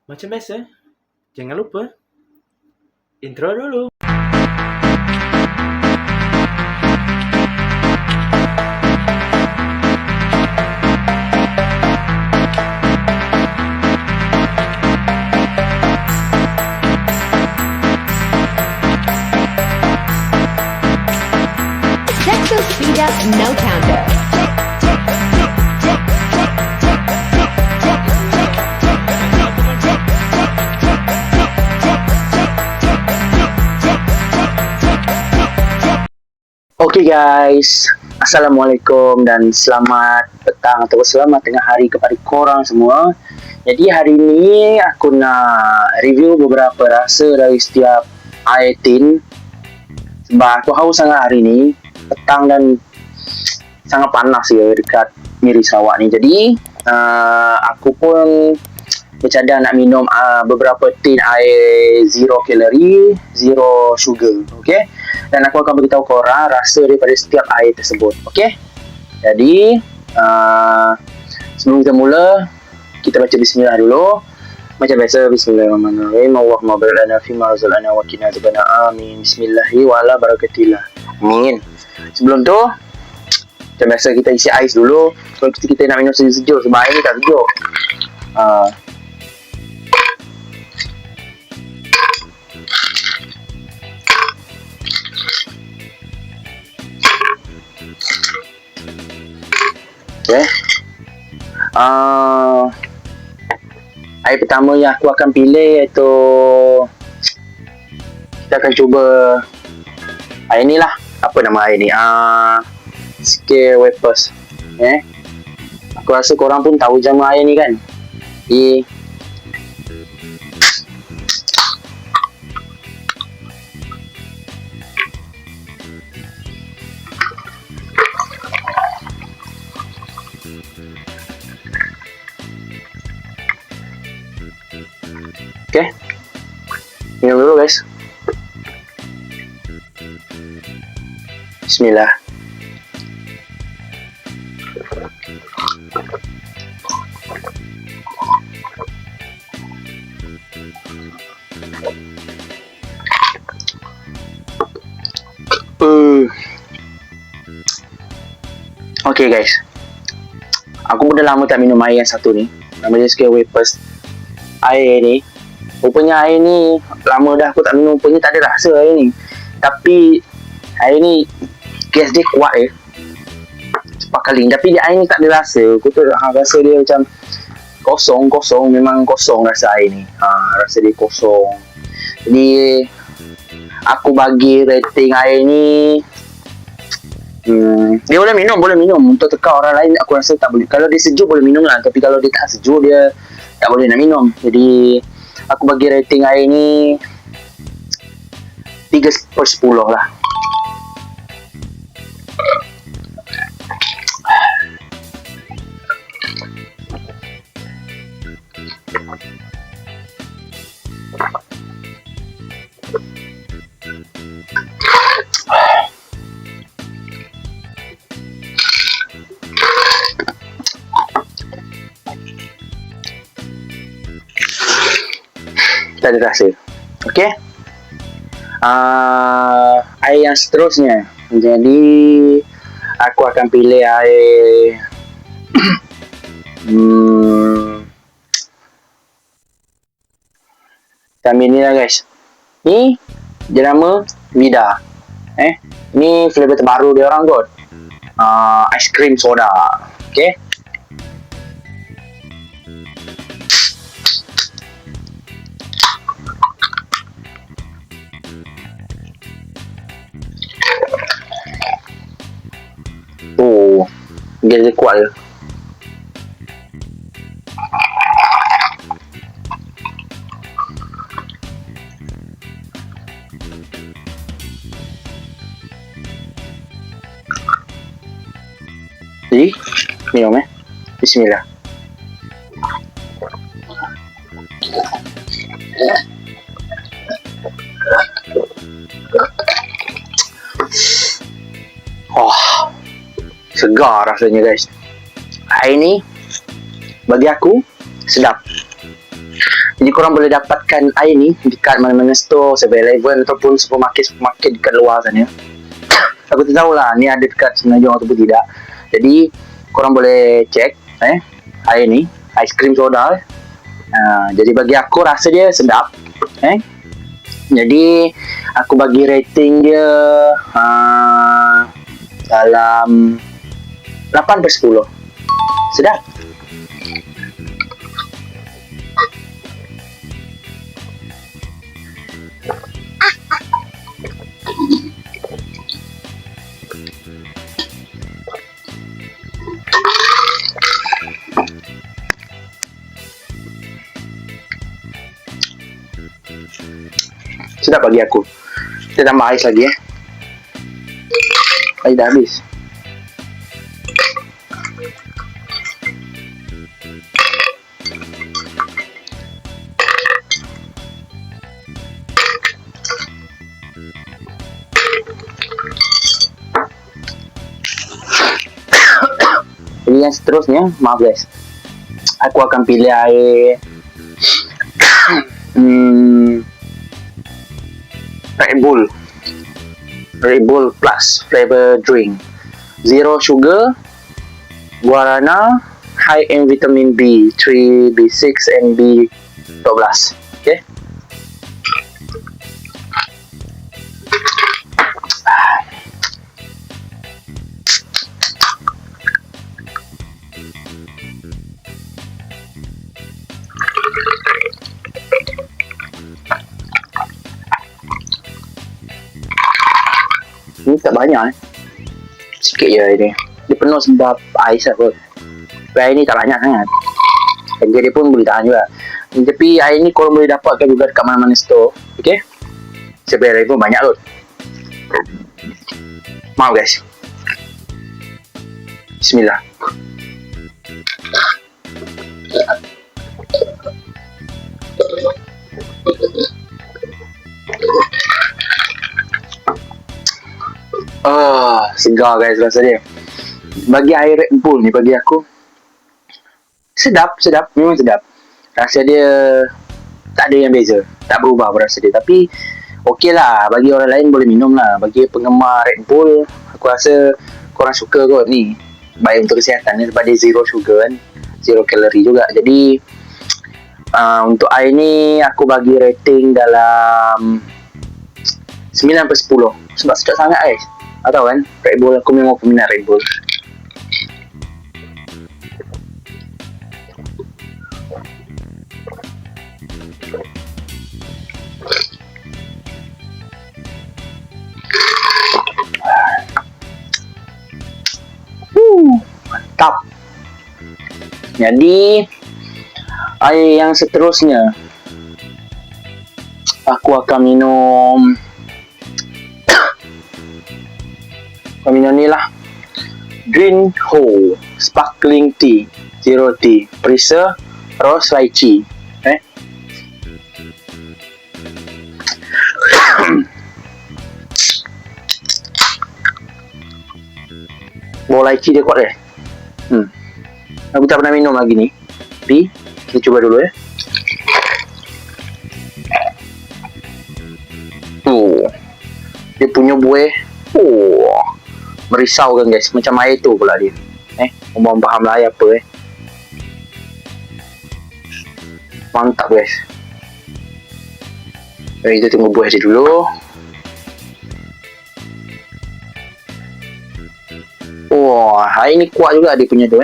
Macam biasa, jangan lupa intro dulu. Set your speed up, no counter. Okay guys, Assalamualaikum dan selamat petang atau selamat tengah hari kepada korang semua. Jadi hari ni aku nak review beberapa rasa dari setiap air tin. Sebab aku haus sangat hari ni, petang dan sangat panas ya dekat Miri Sarawak ni. Jadi aku pun bercadang nak minum beberapa tin air zero calorie, zero sugar, okay? Dan aku akan beritahu korang rasa daripada setiap air tersebut, okay? Jadi sebelum kita mula, kita baca bismillah dulu. Macam biasa, bismillahirrahmanirrahim. Allahumma barik lana fima razaqtana wa qina adzabannar. Amin. Bismillahi wa ala barakatillah. Amin. Sebelum tu, macam biasa kita isi ais dulu. Kalau kita nak minum sejuk-sejuk sebab air ni tak sejuk. Okay. Air pertama yang aku akan pilih iaitu kita akan cuba air ni lah. Apa nama air ni? Scale Wafers. Aku rasa korang pun tahu jama air ni kan. Okay, minum dulu guys. Bismillah. Okay guys, aku dah lama tak minum air yang satu ni. Nama dia Scale Wafers. Air ni, rupanya air ni lama dah aku tak minum, rupanya tak ada rasa air ni. Tapi air ni gas dia kuat cepat kali. Tapi air ni tak ada rasa. Aku tu rasa dia macam kosong, memang kosong rasa air ni. Rasa dia kosong. Jadi aku bagi rating air ni dia boleh minum untuk teka orang lain. Aku rasa tak boleh. Kalau dia sejuk boleh minum lah, tapi kalau dia tak sejuk dia tak boleh nak minum. Jadi aku bagi rating air ni 3/10 lah. Tak ada rasa. Okay, air yang seterusnya, jadi aku akan pilih air kami ni lah guys. Ni dia nama Vida. Ni flavor terbaru dia orang kot. Ice cream soda. Okay, dia kuat je. Jadi minum Bismillah. Segar rasanya guys. Air ni bagi aku sedap. Jadi korang boleh dapatkan air ni dekat mana-mana store, 7-Eleven ataupun supermarket dekat luar sana. Aku tak tahulah ni ada dekat Semenanjung ataupun tidak. Jadi korang boleh check air ni, aiskrim soda. Jadi bagi aku rasa dia sedap. Jadi aku bagi rating dia dalam 8/10. Sedap. Sedap bagi aku. Kita tambah ais lagi Ais dah habis. Jadi yang seterusnya, maaf guys, aku akan pilih air Red Bull Plus flavor drink, zero sugar, guarana, high in vitamin B3, B6 and B12. Okay. Ni tak banyak sikit je ni. Dia penuh sebab ais lah kot. Tapi air ni tak banyak sangat. Harga dia pun boleh tahan juga. Tapi air ni korang boleh dapatkan juga dekat mana-mana store. Okay. Sebenarnya pun banyak kot. Maaf guys. Bismillah. Segar guys rasa dia. Bagi air Red Bull ni bagi aku sedap, memang sedap. Rasa dia tak ada yang beza, tak berubah rasa dia. Tapi okey lah, bagi orang lain boleh minum lah. Bagi penggemar Red Bull, aku rasa korang suka kot ni. Baik untuk kesihatan ni sebab dia zero sugar kan, zero kalori juga. Jadi untuk air ni aku bagi rating dalam 9/10 sebab sedap sangat guys. Tahu kan, Red Bull, aku memang peminat Red Bull. Mantap. Jadi air yang seterusnya aku akan minum ni lah, Green Ho Sparkling Tea Zero Tea Perisa Rose Lychee. Bau lychee dia kuat aku tak pernah minum lagi ni. Tapi kita cuba dulu dia punya buih merisaukan guys, macam air tu pula dia. Korang faham lah air apa mantap guys. Kita tunggu buih dia dulu. Air ni kuat juga dia punya tu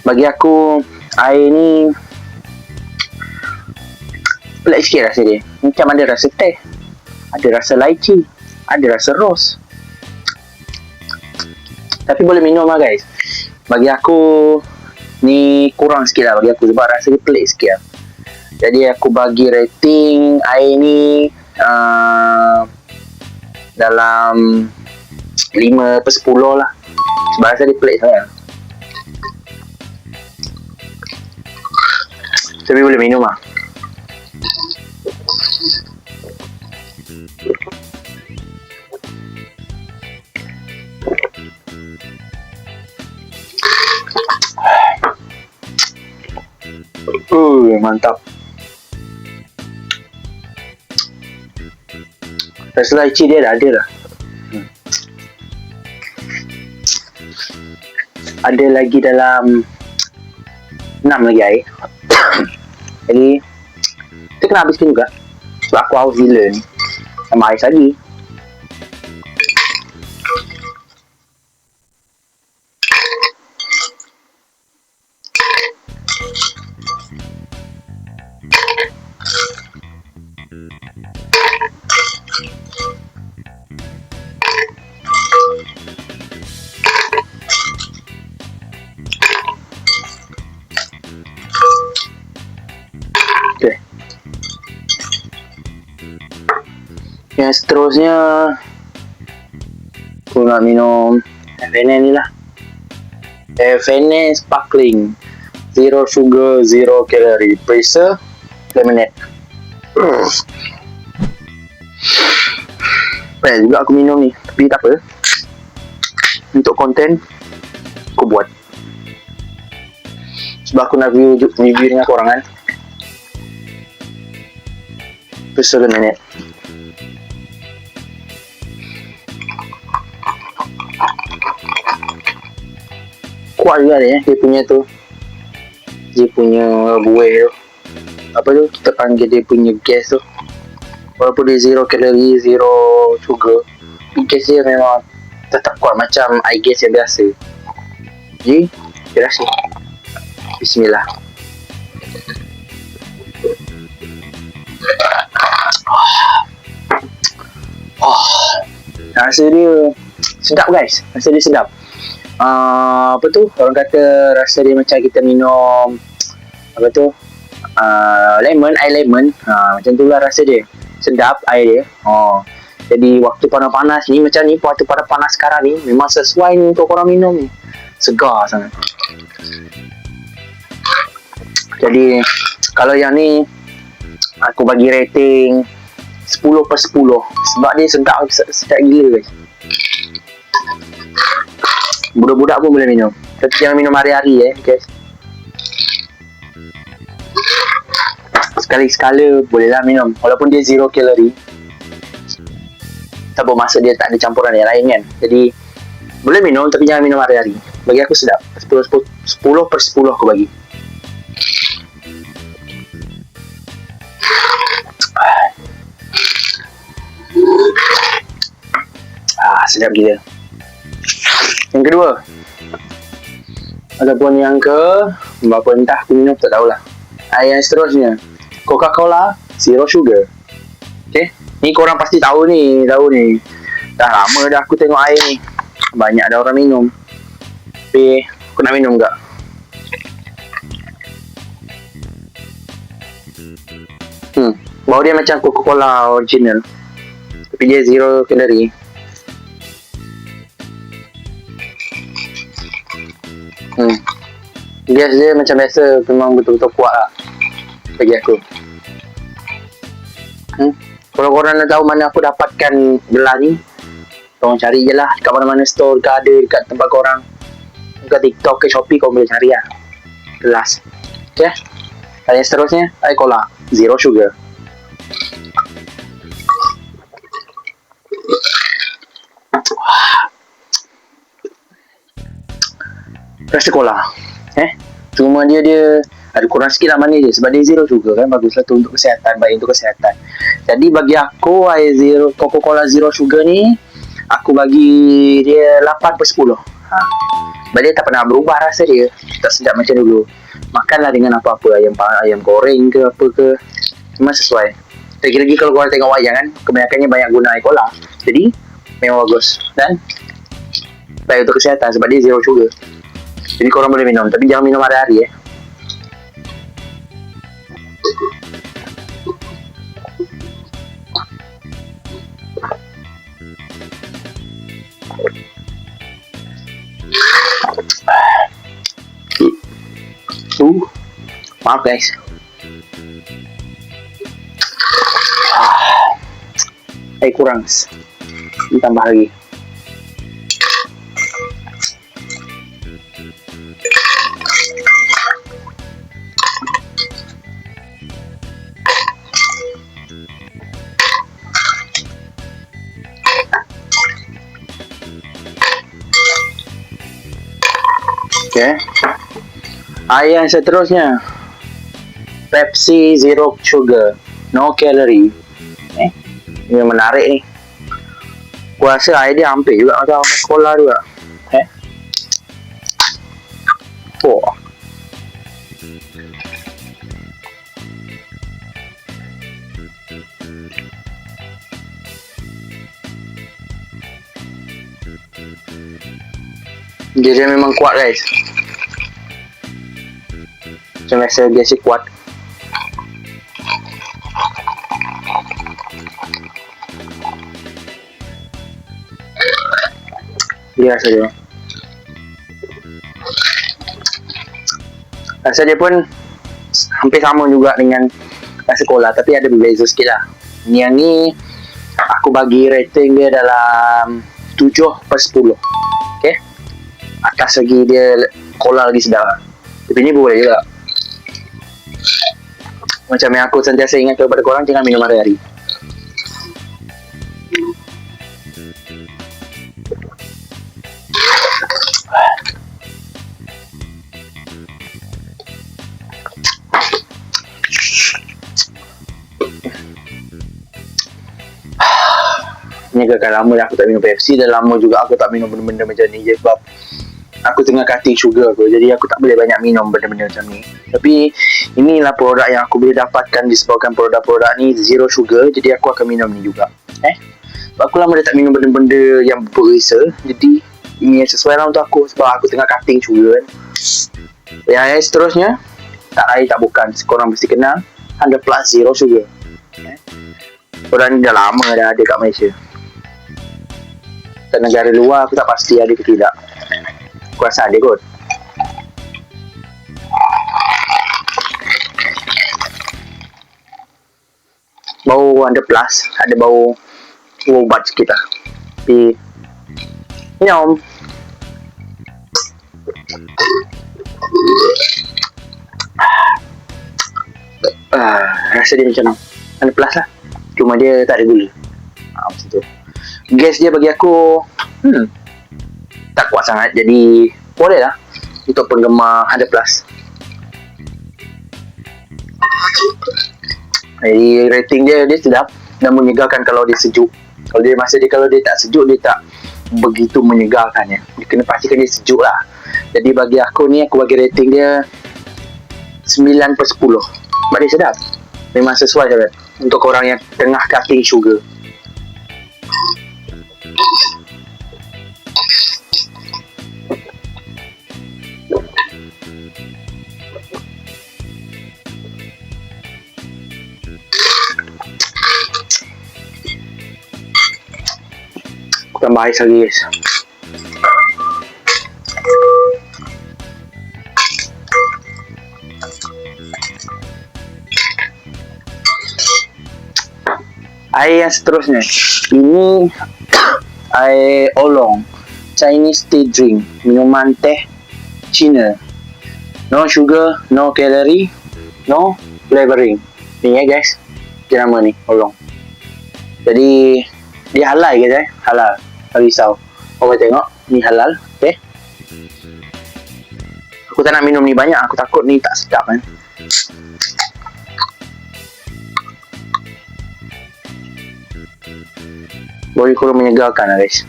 Bagi aku air ni pelik sikit rasa dia. Macam ada rasa teh, ada rasa lychee, ada rasa rose. Tapi boleh minum lah guys. Bagi aku ni kurang sikit lah bagi aku sebab rasa dia pelik sikit lah. Jadi aku bagi rating air ni dalam 5/10 lah. Sebab rasa dia pelik sangat. Tapi boleh minum lah. Mantap. Rasa lychee dia dah ada lah. Ada lagi dalam 6 lagi air. Jadi kita kena habiskan juga. Sebab aku haus gila ni. Sama ais lagi. Okay. Yang seterusnya aku nak minum FNN ni lah. FNN Sparkling, zero sugar, zero calorie, Bracer lemonade. Well juga aku minum ni, tapi tak apa. Untuk konten aku buat. Sebab aku nak review dengan korang kan. Bracer lemonade. Kuat juga dia punya tu. Dia punya buih tu. Apa tu? Kita panggil dia punya gas tu. Walaupun dia zero calorie, zero sugar, gas dia memang tetap kuat macam air gas yang biasa. Jadi, kita rasa. Bismillah. Rasa dia sedap guys. Rasa dia sedap. Apa tu? Orang kata rasa dia macam kita minum apa tu? Lemon, air lemon. Macam tu lah rasa dia. Sedap air dia. Jadi waktu panas-panas ni macam ni, waktu panas sekarang ni memang sesuai ni untuk korang minum ni. Segar sangat. Jadi kalau yang ni aku bagi rating 10/10 sebab dia sedap gila guys. Budak-budak pun boleh minum. Tapi jangan minum hari-hari guys. Sekali-sekala bolehlah minum. Walaupun dia zero calorie. Tak bermaksud dia tak ada campuran yang lain kan. Jadi boleh minum tapi jangan minum hari-hari. Bagi aku sedap. 10/10 aku bagi. Sedap gila. Yang kedua, ataupun yang berapa entah aku minum tak tahulah. Air yang seterusnya, Coca-Cola zero sugar. Okay, ni korang pasti tahu ni. Dah lama dah aku tengok air ni. Banyak dah orang minum. Tapi aku nak minum juga. Bau dia macam Coca-Cola original. Tapi dia zero calorie. Gas dia macam biasa, memang betul-betul kuat lah bagi aku. Kalau korang nak tahu mana aku dapatkan gelas ni, korang cari je lah dekat mana-mana store ke ada dekat tempat korang, dekat TikTok ke Shopee korang boleh cari lah gelas. Okay, dan yang seterusnya air cola zero sugar. Rasa cola cuma dia ada kurang sikit lah manis je sebab dia zero sugar kan. Baguslah tu untuk kesihatan, baik untuk kesihatan. Jadi bagi aku air zero Coca-Cola zero sugar ni aku bagi dia 8/10. Sebab dia tak pernah berubah rasa dia. Tak sedap macam dulu. Makanlah dengan apa-apa, ayam goreng ke apa ke, memang sesuai. Lagi-lagi kalau korang tengok wayang kan, kebanyakannya banyak guna air cola. Jadi memang bagus dan baik untuk kesihatan sebab dia zero sugar. Jadi korang boleh minum, tapi jangan minum hari-hari Maaf guys. Kurang. Ditambah lagi. Okay. Yang seterusnya, Pepsi Zero Sugar, no calorie. Ini menarik ni. Aku rasa air dia hampir juga macam cola juga. Oh. Dia memang kuat guys. Macam biasa dia sih kuat. Dia rasa dia. Rasa dia pun hampir sama juga dengan rasa cola, tapi ada berbeza sikit lah. Yang ni aku bagi rating dia dalam 7/10. Okay. Atas lagi dia cola lagi sedap. Tapi ni boleh juga. Macam yang aku sentiasa ingat kepada korang, jangan minum hari-hari. Ini agak lama dah aku tak minum Pepsi, dan lama juga aku tak minum benda-benda macam ni je, sebab aku tengah cutting sugar aku, jadi aku tak boleh banyak minum benda-benda macam ni. Tapi inilah produk yang aku boleh dapatkan disebabkan produk-produk ni zero sugar, jadi aku akan minum ni juga. Sebab aku lama dah tak minum benda-benda yang berisa, jadi ini yang sesuai lah untuk aku, sebab aku tengah cutting sugar kan. Yang seterusnya, tak lain tak bukan, korang mesti kenal 100 Plus Zero Sugar. Produk ni dah lama dah ada kat Malaysia. Kat negara luar aku tak pasti ada ke tidak. Aku rasa ada kot. Bau 100 Plus, ada bau ubat sikit lah. Tapi minum. Rasa dia macam 100 Plus lah, cuma dia tak ada gula. Macam tu. Gas dia bagi aku tak kuat sangat, jadi boleh lah untuk penggemar 100 Plus. Jadi rating dia sedap dan menyegarkan kalau dia sejuk. Kalau dia tak sejuk, dia tak begitu menyegarkan ya. Dia kena pastikan dia sejuk lah. Jadi bagi aku ni, aku bagi rating dia 9/10. Sebab dia sedap. Memang sesuai sangat untuk orang yang tengah cutting sugar. Tambah ais lagi guys. Air yang seterusnya, ini air oolong, Chinese tea drink, minuman teh Cina, no sugar, no calorie, no flavoring. Ni ya guys, dia nama ni oolong. Jadi dia halal guys, halal. Tak risau. Korang tengok, ni halal. Okay. Aku tak nak minum ni banyak, aku takut ni tak sedap kan. Boleh kurang menyegarkan lah guys.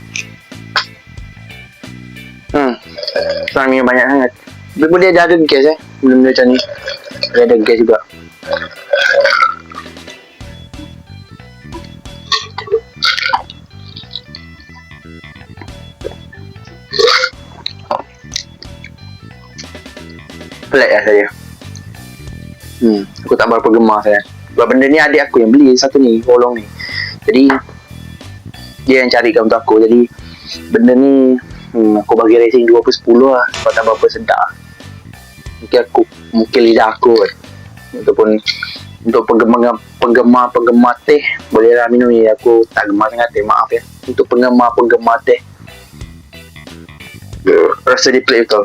Tak minum banyak sangat. Tapi pun dia ada gas benda-benda macam ni. Dia ada gas juga. Pelik lah saya. Aku tak berapa gemar saya. Sebab benda ni adik aku yang beli satu ni, oolong ni. Jadi dia yang carikan untuk aku. Jadi benda ni aku bagi rating 2/10 lah. Sebab tak berapa sedap. Mungkin lidah aku ataupun untuk penggemar teh bolehlah minum ni. Aku tak gemar sangat teh, maaf ya. Untuk penggemar teh, rasa dia pelik betul.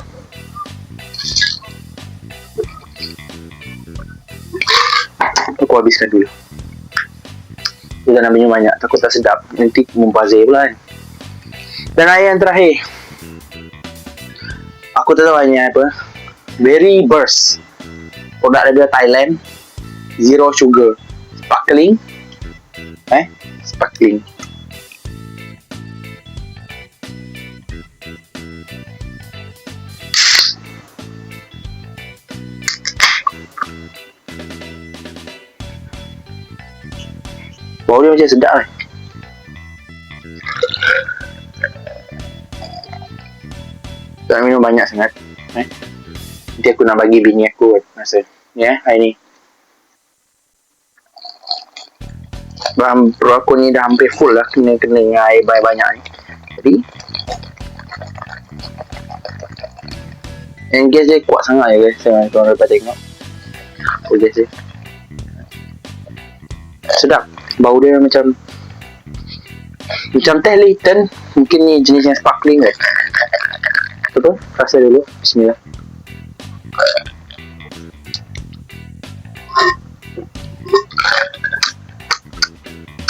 Aku habiskan dulu. Aku jangan minum banyak, takut tak sedap, nanti membazir pula kan. Dan air yang terakhir, aku tak tahu hanya apa, Berry Burst, produk daripada Thailand, zero sugar, sparkling, sparkling. Bau dia macam sedap kan. Jangan minum banyak sangat. Nanti aku nak bagi bini aku masa ni hari ni. Perut aku ni dah hampir full lah, kena air banyak ni. Jadi yang gas dia kuat sangat ya guys. Korang dapat tengok gas dia sedap. Bau dia macam teh Lipton. Mungkin ni jenis yang sparkling kan. Betul? Rasa dulu. Bismillah.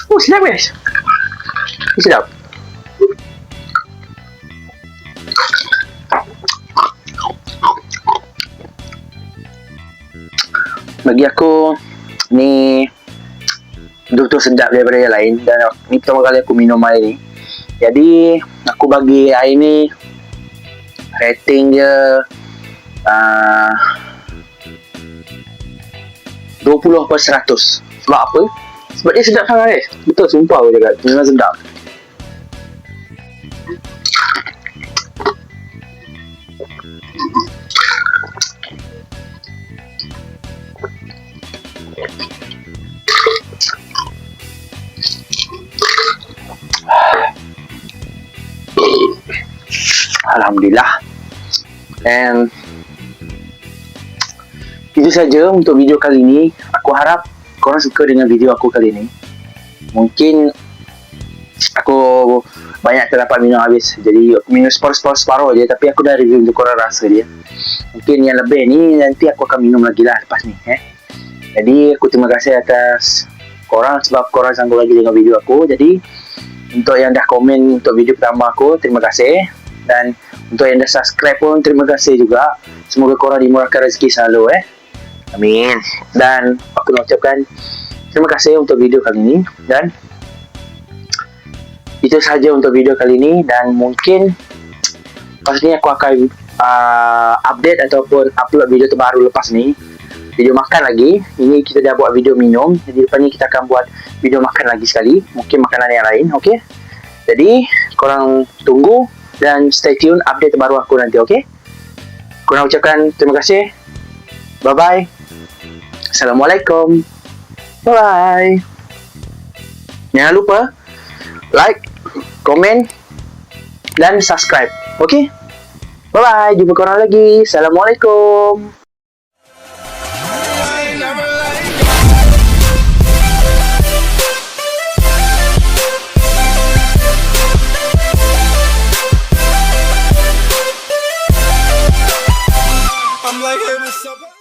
Oh, sedap guys. Ini sedap. Bagi aku ni betul-betul sedap daripada yang lain. Dan ni pertama kali aku minum air ni. Jadi aku bagi air ni rating dia 20/100. Sebab apa? Sebab dia sedap sangat guys. Betul, sumpah aku cakap, memang sedap. Alhamdulillah. And itu saja untuk video kali ini. Aku harap korang suka dengan video aku kali ini. Mungkin aku banyak terdapat minum habis, jadi aku minum separuh je. Tapi aku dah review untuk korang rasa dia. Mungkin yang lebih ni nanti aku akan minum lagi lah lepas ni. Jadi aku terima kasih atas korang sebab korang sanggup lagi tengok video aku. Jadi untuk yang dah komen untuk video pertama aku, terima kasih. Dan untuk yang dah subscribe pun terima kasih juga. Semoga korang dimurahkan rezeki selalu Amin. Dan aku nak ucapkan terima kasih untuk video kali ini. Dan itu sahaja untuk video kali ini. Dan mungkin pastinya aku akan update ataupun upload video terbaru lepas ni. Video makan lagi. Ini kita dah buat video minum. Jadi lepas ni kita akan buat video makan lagi sekali. Mungkin makanan yang lain. Okay. Jadi korang tunggu dan stay tune update terbaru aku nanti. Okay. Aku nak ucapkan terima kasih. Bye bye. Assalamualaikum. Bye. Jangan lupa like, komen dan subscribe. Okay. Bye bye. Jumpa korang lagi. Assalamualaikum. I'm like, hey, what's up?